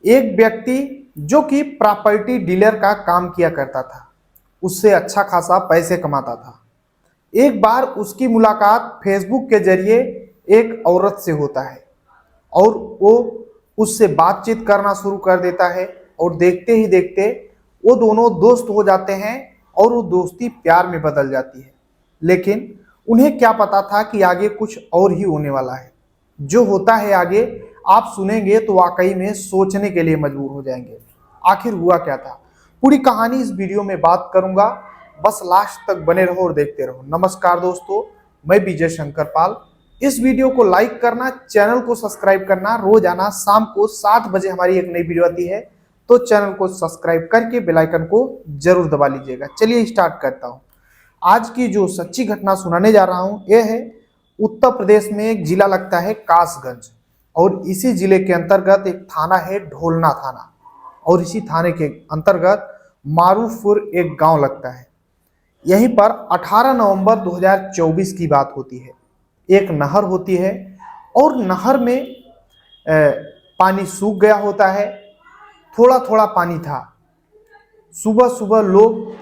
एक व्यक्ति जो कि प्रॉपर्टी डीलर का काम किया करता था, उससे अच्छा खासा पैसे कमाता था। एक बार उसकी मुलाकात फेसबुक के जरिए एक औरत से होता है और वो उससे बातचीत करना शुरू कर देता है और देखते ही देखते वो दोनों दोस्त हो जाते हैं और वो दोस्ती प्यार में बदल जाती है। लेकिन उन्हें क्या पता था कि आगे कुछ और ही होने वाला है। जो होता है आगे आप सुनेंगे तो वाकई में सोचने के लिए मजबूर हो जाएंगे। आखिर हुआ क्या था, पूरी कहानी इस वीडियो में बात करूंगा। बस लास्ट तक बने रहो और देखते रहो। नमस्कार दोस्तों, मैं विजय शंकर पाल। इस वीडियो को लाइक करना, चैनल को सब्सक्राइब करना। रोजाना शाम को 7 बजे हमारी एक नई वीडियो आती है, तो चैनल को सब्सक्राइब करके बेल आइकन को जरूर दबा लीजिएगा। चलिए स्टार्ट करता हूं। आज की जो सच्ची घटना सुनाने जा रहा हूं यह है उत्तर प्रदेश में एक जिला लगता है कासगंज, और इसी जिले के अंतर्गत एक थाना है ढोलना थाना, और इसी थाने के अंतर्गत मारूफपुर एक गांव लगता है। यहीं पर 18 नवंबर 2024 की बात होती है। एक नहर होती है और नहर में पानी सूख गया होता है। थोड़ा थोड़ा पानी था। सुबह सुबह लोग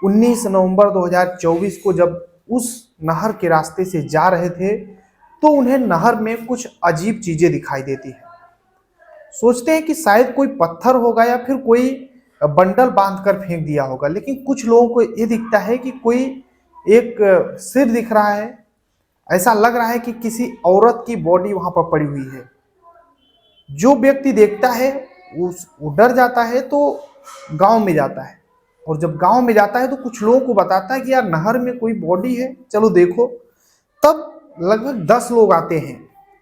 19 नवंबर 2024 को जब उस नहर के रास्ते से जा रहे थे तो उन्हें नहर में कुछ अजीब चीजें दिखाई देती है। सोचते हैं कि शायद कोई पत्थर होगा या फिर कोई बंडल बांधकर फेंक दिया होगा, लेकिन कुछ लोगों को ये दिखता है कि कोई एक सिर दिख रहा है। ऐसा लग रहा है कि किसी औरत की बॉडी वहां पर पड़ी हुई है। जो व्यक्ति देखता है वो डर जाता है, तो गांव में जाता है, और जब गांव में जाता है तो कुछ लोगों को बताता है कि यार नहर में कोई बॉडी है, चलो देखो। तब लगभग 10 लोग आते हैं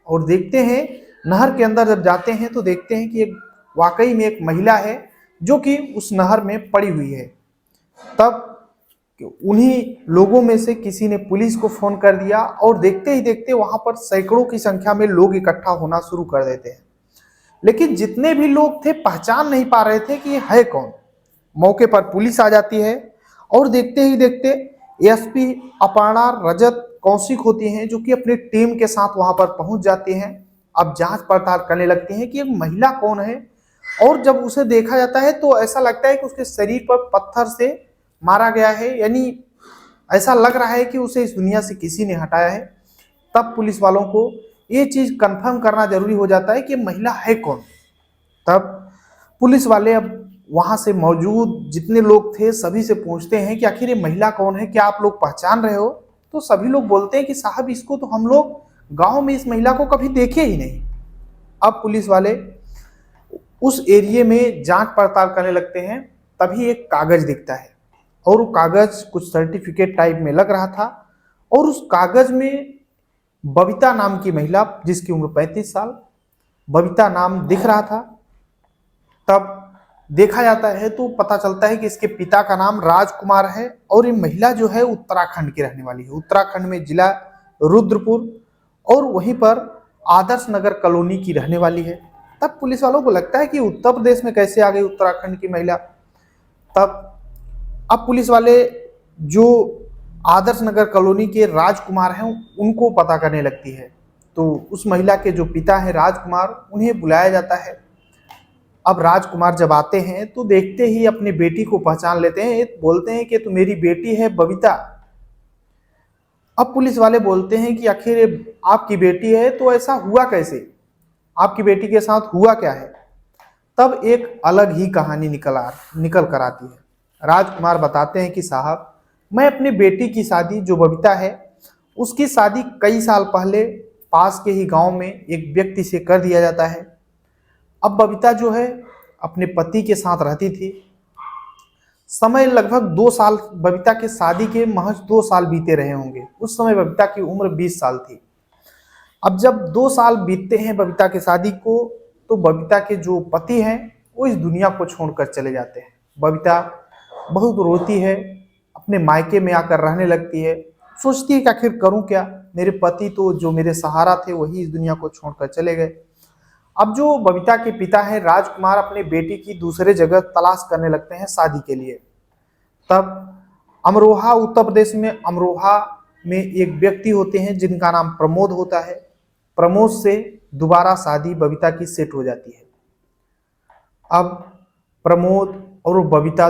और देखते हैं। नहर के अंदर जब जाते हैं तो देखते हैं कि एक वाकई में एक महिला है जो कि उस नहर में पड़ी हुई है। तब उन्हीं लोगों में से किसी ने पुलिस को फोन कर दिया और देखते ही देखते वहां पर सैकड़ों की संख्या में लोग इकट्ठा होना शुरू कर देते हैं। लेकिन जितने भी लोग थे पहचान नहीं पा रहे थे कि ये है कौन। मौके पर पुलिस आ जाती है और देखते ही देखते एसपी अपर्णा रजत कौशिक होती हैं जो कि अपनी टीम के साथ वहां पर पहुंच जाती हैं। अब जांच पड़ताल करने लगती हैं कि एक महिला कौन है, और जब उसे देखा जाता है तो ऐसा लगता है कि उसके शरीर पर पत्थर से मारा गया है, यानी ऐसा लग रहा है कि उसे इस दुनिया से किसी ने हटाया है। तब पुलिस वालों को ये चीज कंफर्म करना जरूरी हो जाता है कि महिला है कौन। तब पुलिस वाले अब वहां से मौजूद जितने लोग थे सभी से पूछते हैं कि आखिर ये महिला कौन है, क्या आप लोग पहचान रहे हो। तो सभी लोग बोलते हैं कि साहब इसको तो हम लोग गांव में इस महिला को कभी देखे ही नहीं। अब पुलिस वाले उस एरिया में जांच पड़ताल करने लगते हैं। तभी एक कागज दिखता है, और वो कागज कुछ सर्टिफिकेट टाइप में लग रहा था, और उस कागज में बबीता नाम की महिला जिसकी उम्र 35 साल, बबीता नाम दिख रहा था। तब देखा जाता है तो पता चलता है कि इसके पिता का नाम राजकुमार है, और ये महिला जो है उत्तराखंड की रहने वाली है। उत्तराखंड में जिला रुद्रपुर और वहीं पर आदर्श नगर कॉलोनी की रहने वाली है। तब पुलिस वालों को लगता है कि उत्तर प्रदेश में कैसे आ गई उत्तराखंड की महिला। तब अब पुलिस वाले जो आदर्श नगर कॉलोनी के राजकुमार हैं उनको पता करने लगती है। तो उस महिला के जो पिता हैं राजकुमार, उन्हें बुलाया जाता है। अब राजकुमार जब आते हैं तो देखते ही अपनी बेटी को पहचान लेते हैं, बोलते हैं कि तू मेरी बेटी है बबीता। अब पुलिस वाले बोलते हैं कि आखिर ये आपकी बेटी है तो ऐसा हुआ कैसे, आपकी बेटी के साथ हुआ क्या है। तब एक अलग ही कहानी निकल कर आती है। राजकुमार बताते हैं कि साहब, मैं अपनी बेटी की शादी जो बबीता है उसकी शादी कई साल पहले पास के ही गांव में एक व्यक्ति से कर दिया जाता है। अब बबीता जो है अपने पति के साथ रहती थी। समय लगभग 2 साल, बबीता के शादी के महज 2 साल बीते रहे होंगे। उस समय बबीता की उम्र 20 साल थी। अब जब 2 साल बीतते हैं बबीता की शादी को, तो बबीता के जो पति हैं वो इस दुनिया को छोड़कर चले जाते हैं। बबीता बहुत रोती है, अपने मायके में आकर रहने लगती है। सोचती है कि आखिर करूं क्या, मेरे पति तो जो मेरे सहारा थे वही इस दुनिया को छोड़कर चले गए। अब जो बबीता के पिता हैं राजकुमार अपनी बेटी की दूसरे जगह तलाश करने लगते हैं शादी के लिए। तब अमरोहा, उत्तर प्रदेश में अमरोहा में एक व्यक्ति होते हैं जिनका नाम प्रमोद होता है। प्रमोद से दोबारा शादी बबीता की सेट हो जाती है। अब प्रमोद और बबीता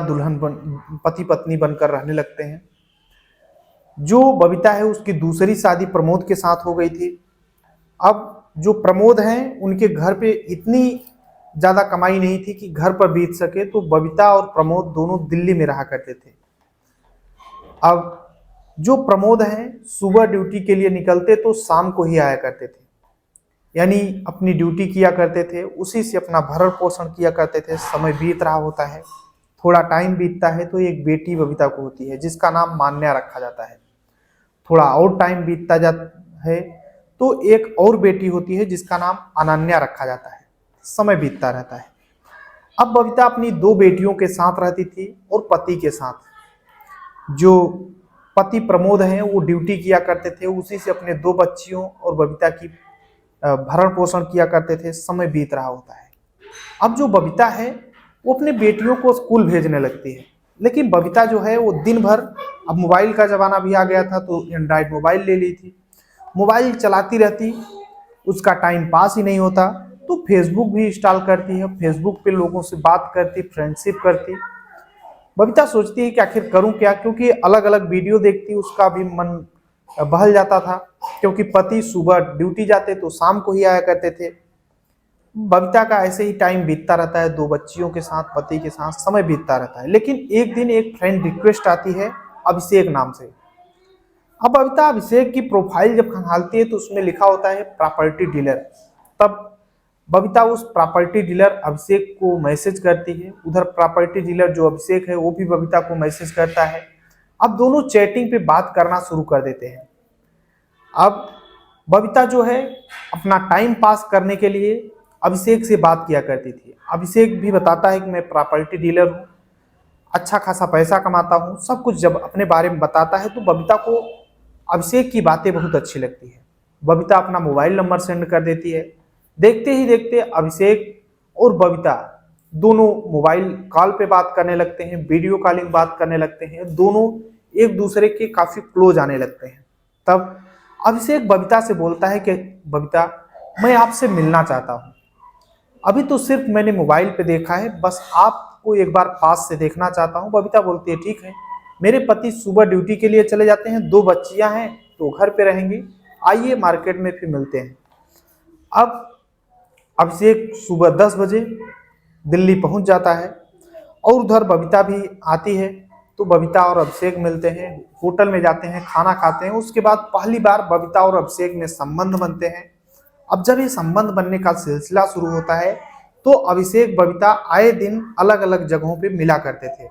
पति पत्नी बनकर रहने लगते हैं। जो बबीता है उसकी दूसरी शादी प्रमोद के साथ हो गई थी। अब जो प्रमोद हैं उनके घर पे इतनी ज़्यादा कमाई नहीं थी कि घर पर बीत सके, तो बबीता और प्रमोद दोनों दिल्ली में रहा करते थे। अब जो प्रमोद हैं सुबह ड्यूटी के लिए निकलते तो शाम को ही आया करते थे, यानी अपनी ड्यूटी किया करते थे, उसी से अपना भरण पोषण किया करते थे। समय बीत रहा होता है, थोड़ा टाइम बीतता है तो एक बेटी बबीता को होती है जिसका नाम मान्या रखा जाता है। थोड़ा और टाइम बीतता जाता है तो एक और बेटी होती है जिसका नाम अनन्या रखा जाता है। समय बीतता रहता है। अब बबीता अपनी दो बेटियों के साथ रहती थी और पति के साथ। जो पति प्रमोद हैं वो ड्यूटी किया करते थे, उसी से अपने दो बच्चियों और बबीता की भरण पोषण किया करते थे। समय बीत रहा होता है। अब जो बबीता है वो अपने बेटियों को स्कूल भेजने लगती है, लेकिन बबीता जो है वो दिन भर, अब मोबाइल का ज़माना भी आ गया था तो एंड्रॉयड मोबाइल ले ली थी, मोबाइल चलाती रहती, उसका टाइम पास ही नहीं होता। तो फेसबुक भी इंस्टॉल करती है, फेसबुक पे लोगों से बात करती, फ्रेंडशिप करती। बबीता सोचती है कि आखिर करूं क्या, क्योंकि अलग अलग वीडियो देखती, उसका भी मन बहल जाता था, क्योंकि पति सुबह ड्यूटी जाते तो शाम को ही आया करते थे। बबीता का ऐसे ही टाइम बीतता रहता है, दो बच्चियों के साथ, पति के साथ समय बीतता रहता है। लेकिन एक दिन एक फ्रेंड रिक्वेस्ट आती है अभिषेक नाम से। अब बबीता अभिषेक की प्रोफाइल जब खंगालती है तो उसमें लिखा होता है प्रॉपर्टी डीलर। तब बबीता उस प्रॉपर्टी डीलर अभिषेक को मैसेज करती है। उधर प्रॉपर्टी डीलर जो अभिषेक है वो भी बबीता को मैसेज करता है। अब दोनों चैटिंग पे बात करना शुरू कर देते हैं। अब बबीता जो है अपना टाइम पास करने के लिए अभिषेक से बात किया करती थी। अभिषेक भी बताता है कि मैं प्रॉपर्टी डीलर हूँ, अच्छा खासा पैसा कमाता हूँ, सब कुछ जब अपने बारे में बताता है तो बबीता को अभिषेक की बातें बहुत अच्छी लगती है। बबीता अपना मोबाइल नंबर सेंड कर देती है। देखते ही देखते अभिषेक और बबीता दोनों मोबाइल कॉल पे बात करने लगते हैं, वीडियो कॉलिंग बात करने लगते हैं, दोनों एक दूसरे के काफ़ी क्लोज आने लगते हैं। तब अभिषेक बबीता से बोलता है कि बबीता, मैं आपसे मिलना चाहता हूँ। अभी तो सिर्फ मैंने मोबाइल पे देखा है, बस आपको एक बार पास से देखना चाहता हूँ। बबीता बोलती है ठीक है, मेरे पति सुबह ड्यूटी के लिए चले जाते हैं, दो बच्चियां हैं तो घर पे रहेंगी, आइए मार्केट में फिर मिलते हैं। अब अभिषेक सुबह 10 बजे दिल्ली पहुंच जाता है और उधर बबीता भी आती है। तो बबीता और अभिषेक मिलते हैं, होटल में जाते हैं, खाना खाते हैं। उसके बाद पहली बार बबीता और अभिषेक में संबंध बनते हैं। अब जब ये संबंध बनने का सिलसिला शुरू होता है तो अभिषेक बबीता आए दिन अलग अलग जगहों पे मिला करते थे।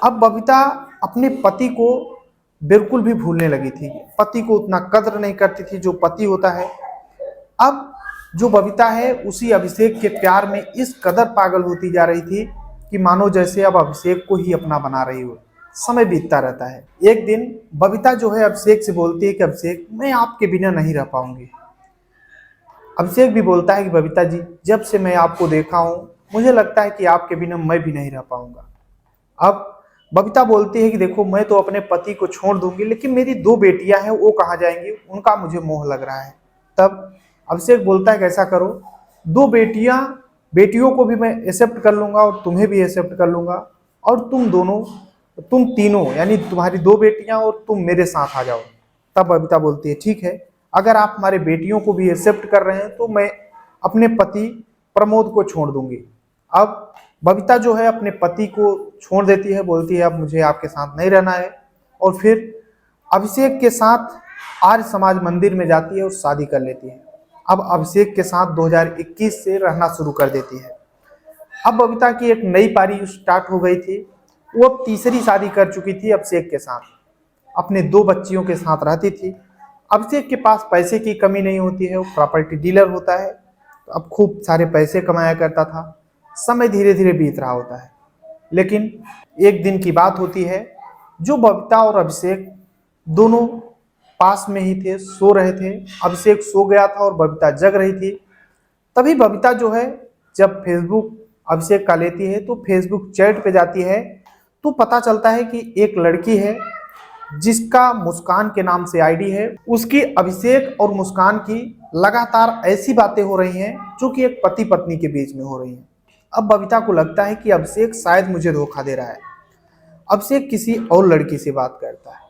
अब बबीता अपने पति को बिल्कुल भी भूलने लगी थी, पति को उतना कद्र नहीं करती थी जो पति होता है। अब जो बबीता है उसी अभिषेक के प्यार में इस कदर पागल होती जा रही थी कि मानो जैसे अब अभिषेक को ही अपना बना रही हो। समय बीतता रहता है। एक दिन बबीता जो है अभिषेक से बोलती है कि अभिषेक, मैं आपके बिना नहीं रह पाऊंगी। अभिषेक भी बोलता है कि बबीता जी, जब से मैं आपको देखा हूं मुझे लगता है कि आपके बिना मैं भी नहीं रह पाऊंगा। अब बबीता बोलती है कि देखो, मैं तो अपने पति को छोड़ दूंगी, लेकिन मेरी दो बेटियां हैं वो कहाँ जाएंगी, उनका मुझे मोह लग रहा है। तब अभिषेक बोलता है कि ऐसा करो, दो बेटियों को भी मैं एक्सेप्ट कर लूंगा और तुम्हें भी एक्सेप्ट कर लूंगा, और तुम तीनों यानी तुम्हारी दो बेटियां और तुम मेरे साथ आ जाओ। तब बबीता बोलती है ठीक है, अगर आप हमारे बेटियों को भी एक्सेप्ट कर रहे हैं तो मैं अपने पति प्रमोद को छोड़ दूंगी। अब बबीता जो है अपने पति को छोड़ देती है, बोलती है अब मुझे आपके साथ नहीं रहना है, और फिर अभिषेक के साथ आर्य समाज मंदिर में जाती है और शादी कर लेती है। अब अभिषेक के साथ 2021 से रहना शुरू कर देती है। अब बबीता की एक नई पारी स्टार्ट हो गई थी। वो अब तीसरी शादी कर चुकी थी अभिषेक के साथ, अपने दो बच्चियों के साथ रहती थी। अभिषेक के पास पैसे की कमी नहीं होती है, वो प्रॉपर्टी डीलर होता है, तो अब खूब सारे पैसे कमाया करता था। समय धीरे धीरे बीत रहा होता है, लेकिन एक दिन की बात होती है, जो बबीता और अभिषेक दोनों पास में ही थे, सो रहे थे। अभिषेक सो गया था और बबीता जग रही थी। तभी बबीता जो है जब फेसबुक अभिषेक का लेती है तो फेसबुक चैट पे जाती है, तो पता चलता है कि एक लड़की है जिसका मुस्कान के नाम से आईडी है। उसकी अभिषेक और मुस्कान की लगातार ऐसी बातें हो रही हैं जो कि एक पति पत्नी के बीच में हो रही हैं। अब बबीता को लगता है कि अभिषेक शायद मुझे धोखा दे रहा है। अभिषेक किसी और लड़की से बात करता है।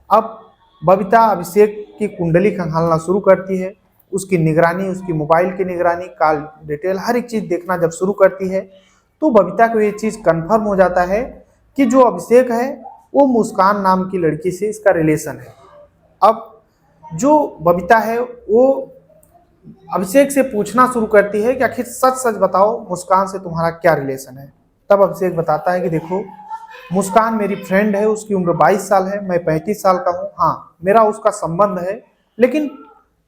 अब बबीता अभिषेक की कुंडली खंगालना शुरू करती है, उसकी निगरानी, उसकी मोबाइल की निगरानी, कॉल डिटेल, हर एक चीज़ देखना जब शुरू करती है तो बबीता को ये चीज़ कंफर्म हो जाता है कि जो अभिषेक है वो मुस्कान नाम की लड़की से इसका रिलेशन है। अब जो बबीता है वो अभिषेक से पूछना शुरू करती है कि आखिर सच सच बताओ, मुस्कान से तुम्हारा क्या रिलेशन है। तब अभिषेक बताता है कि देखो, मुस्कान मेरी फ्रेंड है, उसकी उम्र 22 साल है, मैं 35 साल का हूँ। हाँ, मेरा उसका संबंध है, लेकिन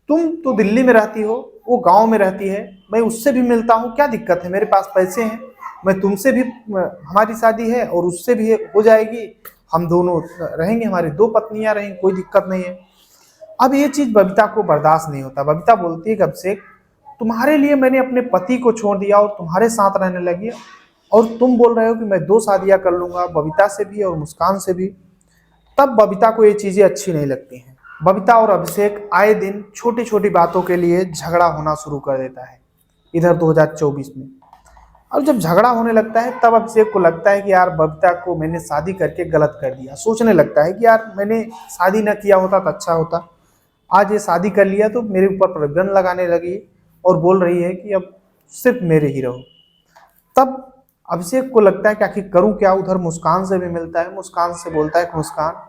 तुम तो दिल्ली में रहती हो, वो गांव में रहती है, मैं उससे भी मिलता हूँ, क्या दिक्कत है, मेरे पास पैसे हैं, मैं तुमसे भी, हमारी शादी है और उससे भी हो जाएगी, हम दोनों रहेंगे, हमारी 2 पत्नियां रहेंगी, कोई दिक्कत नहीं है। अब ये चीज बबीता को बर्दाश्त नहीं होता। बबीता बोलती है कि अभिषेक, तुम्हारे लिए मैंने अपने पति को छोड़ दिया और तुम्हारे साथ रहने लगी, और तुम बोल रहे हो कि मैं 2 शादियां कर लूंगा, बबीता से भी और मुस्कान से भी। तब बबीता को ये चीजें अच्छी नहीं लगती हैं। बबीता और अभिषेक आए दिन छोटी छोटी बातों के लिए झगड़ा होना शुरू कर देता है इधर 2024 में। अब जब झगड़ा होने लगता है तब अभिषेक को लगता है कि यार बबीता को मैंने शादी करके गलत कर दिया। सोचने लगता है कि यार मैंने शादी ना किया होता तो अच्छा होता, आज ये शादी कर लिया तो मेरे ऊपर प्रतिबंध लगाने लगी और बोल रही है कि अब सिर्फ मेरे ही रहो। तब अभिषेक को लगता है कि आखिर करूं क्या। उधर मुस्कान से भी मिलता है, मुस्कान से बोलता है कि मुस्कान,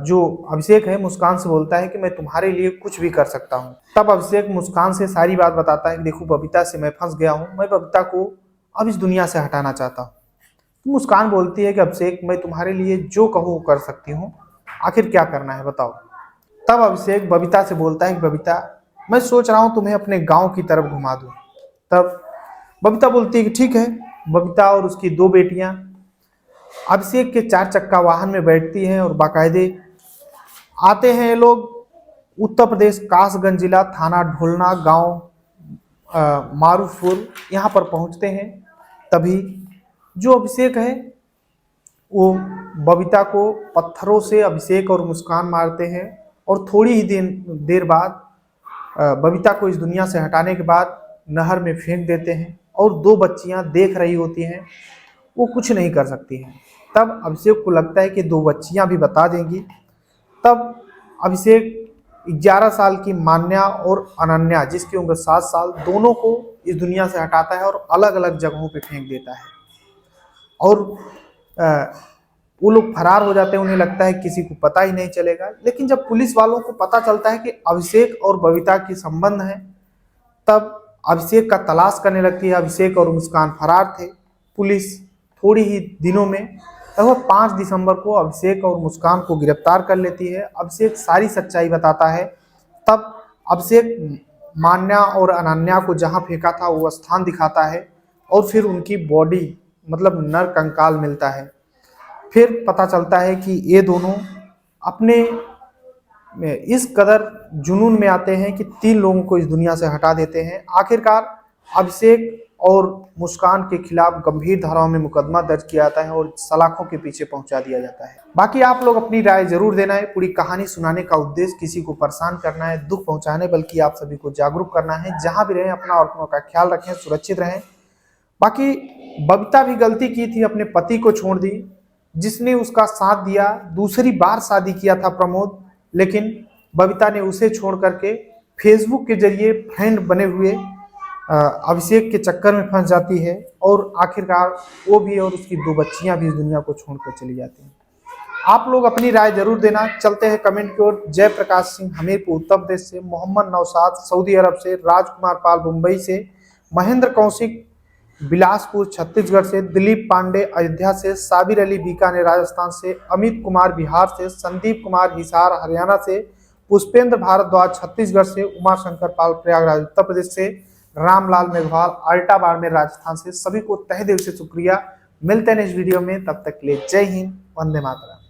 जो अभिषेक है मुस्कान से बोलता है कि मैं तुम्हारे लिए कुछ भी कर सकता हूं। तब अभिषेक मुस्कान से सारी बात बताता है कि देखो, बबीता से मैं फंस गया हूं, मैं बबीता को अब इस दुनिया से हटाना चाहता हूं। तो मुस्कान बोलती है कि अभिषेक, मैं तुम्हारे लिए जो कहूँ कर सकती हूँ, आखिर क्या करना है बताओ। तब अभिषेक बबीता से बोलता है कि बबीता, मैं सोच रहा हूँ तुम्हें अपने गाँव की तरफ घुमा दूँ। तब बबीता बोलती है कि ठीक है। बबीता और उसकी 2 बेटियां अभिषेक के 4 चक्का वाहन में बैठती हैं और बाकायदे आते हैं ये लोग उत्तर प्रदेश कासगंज जिला, थाना ढोलना, गांव मारूफपुर, यहाँ पर पहुंचते हैं। तभी जो अभिषेक है वो बबीता को पत्थरों से अभिषेक और मुस्कान मारते हैं, और थोड़ी ही देर बाद बबीता को इस दुनिया से हटाने के बाद नहर में फेंक देते हैं, और 2 बच्चियां देख रही होती हैं, वो कुछ नहीं कर सकती हैं। तब अभिषेक को लगता है कि 2 बच्चियां भी बता देंगी। तब अभिषेक 11 साल की मान्या और अनन्या, जिसकी उम्र 7 साल, दोनों को इस दुनिया से हटाता है और अलग अलग जगहों पे फेंक देता है, और वो लोग फरार हो जाते हैं। उन्हें लगता है किसी को पता ही नहीं चलेगा। लेकिन जब पुलिस वालों को पता चलता है कि अभिषेक और बबीता की संबंध है, तब अभिषेक का तलाश करने लगती है। अभिषेक और मुस्कान फरार थे। पुलिस थोड़ी ही दिनों में, लगभग 5 दिसंबर को अभिषेक और मुस्कान को गिरफ्तार कर लेती है। अभिषेक सारी सच्चाई बताता है। तब अभिषेक मान्या और अनन्या को जहां फेंका था वो स्थान दिखाता है, और फिर उनकी बॉडी, मतलब नर कंकाल मिलता है। फिर पता चलता है कि ये दोनों अपने इस कदर जुनून में आते हैं कि 3 लोगों को इस दुनिया से हटा देते हैं। आखिरकार अभिषेक और मुस्कान के खिलाफ गंभीर धाराओं में मुकदमा दर्ज किया जाता है और सलाखों के पीछे पहुंचा दिया जाता है। बाकी आप लोग अपनी राय जरूर देना है। पूरी कहानी सुनाने का उद्देश्य किसी को परेशान करना है, दुख पहुंचाने, बल्कि आप सभी को जागरूक करना है। जहां भी रहें अपना और अपनों का ख्याल रखें, सुरक्षित रहें। बाकी बबीता भी गलती की थी, अपने पति को छोड़ दी, जिसने उसका साथ दिया। दूसरी बार शादी किया था प्रमोद, लेकिन बबीता ने उसे छोड़ करके फेसबुक के जरिए फ्रेंड बने हुए अभिषेक के चक्कर में फंस जाती है, और आखिरकार वो भी और उसकी 2 बच्चियां भी इस दुनिया को छोड़कर चली जाती हैं। आप लोग अपनी राय जरूर देना। चलते हैं कमेंट की ओर। जयप्रकाश सिंह हमीरपुर उत्तर प्रदेश से, मोहम्मद नौशाद सऊदी अरब से, राजकुमार पाल मुंबई से, महेंद्र कौशिक बिलासपुर छत्तीसगढ़ से, दिलीप पांडे अयोध्या से, साबिर अली बीकानेर राजस्थान से, अमित कुमार बिहार से, संदीप कुमार हिसार हरियाणा से, पुष्पेंद्र भारद्वाज छत्तीसगढ़ से, उमा शंकर पाल प्रयागराज उत्तर प्रदेश से, रामलाल मेघवाल अल्टा बाड़मेर राजस्थान से। सभी को तहे दिल से शुक्रिया। मिलते हैं नेक्स्ट वीडियो में, तब तक के लिए जय हिंद, वंदे मातरम।